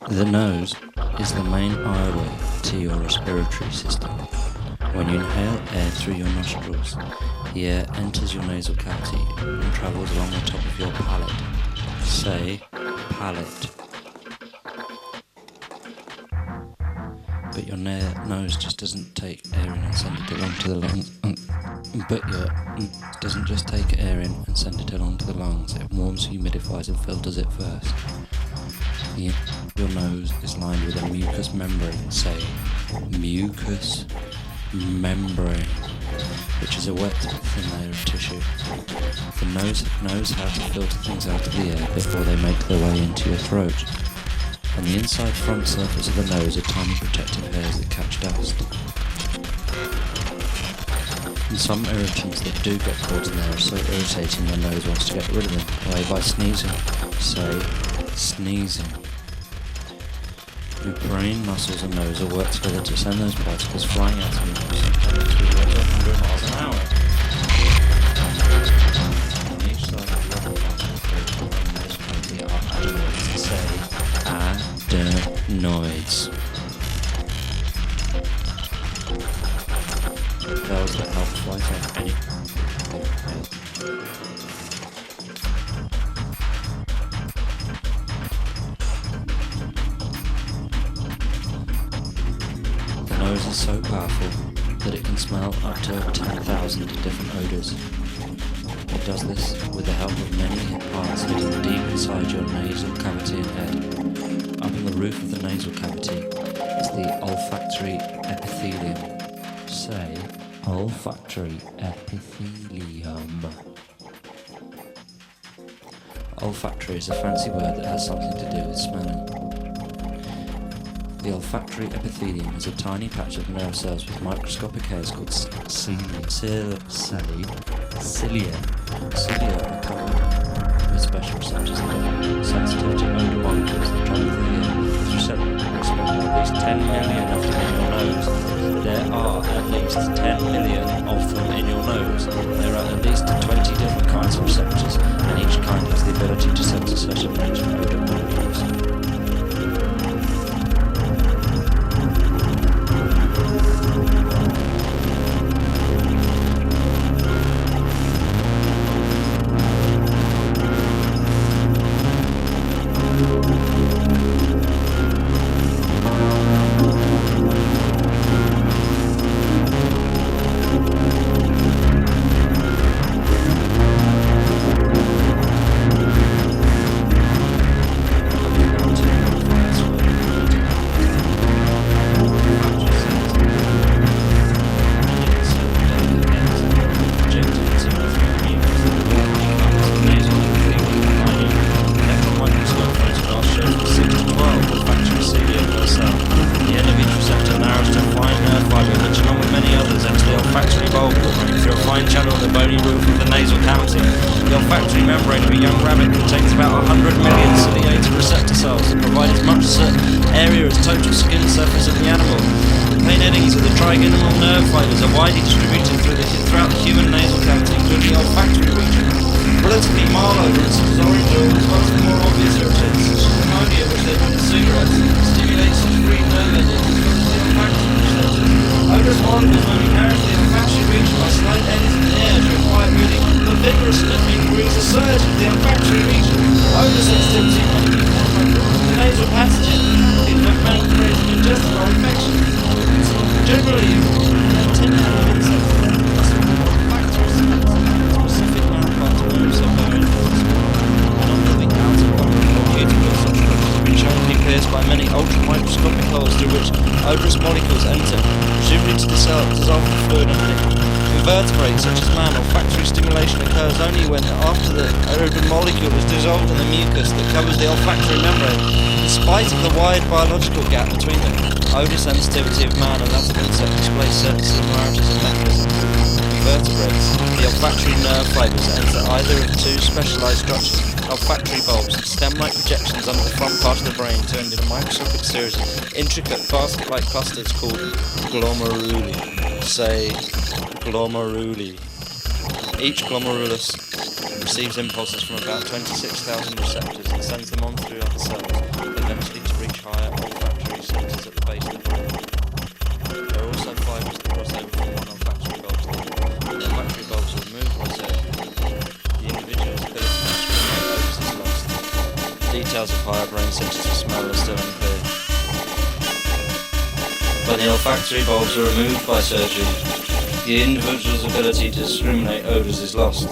The nose is the main airway to your respiratory system. When you inhale air through your nostrils, the air enters your nasal cavity and travels along the top of your palate. Say, palate. But your nose just doesn't take air in and send it along to the lungs. But your doesn't just take air in and send it along to the lungs. It warms, humidifies and filters it first. Your nose is lined with a mucous membrane. Say, mucous membrane, which is a wet, thin layer of tissue. The nose knows how to filter things out of the air before they make their way into your throat. On the inside front surface of the nose are tiny protective hairs that catch dust. And some irritants that do get caught in there are so irritating your nose wants to get rid of them away by sneezing. Say, sneezing. Your brain, muscles and nose will work together to send those particles flying out of your nose, sometimes at 100 miles an hour. On each side of the rubber particles in the nose cavity are adenoids. Say, adenoids. Cells that help fight off any The nose is so powerful that it can smell up to 10,000 different odours. It does this with the help of many parts hidden deep inside your nasal cavity and head. Up in the roof of the nasal cavity is the olfactory epithelium. Say, olfactory epithelium. Olfactory is a fancy word that has something to do with smelling. The olfactory epithelium is a tiny patch of nerve cells with microscopic hairs called cilia. Cilia are covered with special receptors that are sensitive to odor molecules that travel through the air. These receptors respond to at least 10 million of them in your nose. There are at least 10 million of them in your nose. There are at least 20 different kinds of receptors, and each kind has the ability to sense a certain range of odor molecules. Odour sensitivity of man and that of insect displays certain similarities in mechanism. In vertebrates, the olfactory nerve fibres enter either of two specialised structures, olfactory bulbs, stem-like projections under the front part of the brain to end in a microscopic series of intricate basket-like clusters called glomeruli. Say, glomeruli. Each glomerulus receives impulses from about 26,000 receptors and sends them on through other cells, eventually to reach higher base of the bulb. There are also fibres that cross over from one olfactory bulb to the other. When the olfactory bulbs are removed by surgery, the individual's ability to discriminate odours is lost. Details of higher brain centres of smell are still unclear. When the olfactory bulbs are removed by surgery, the individual's ability to discriminate odours is lost.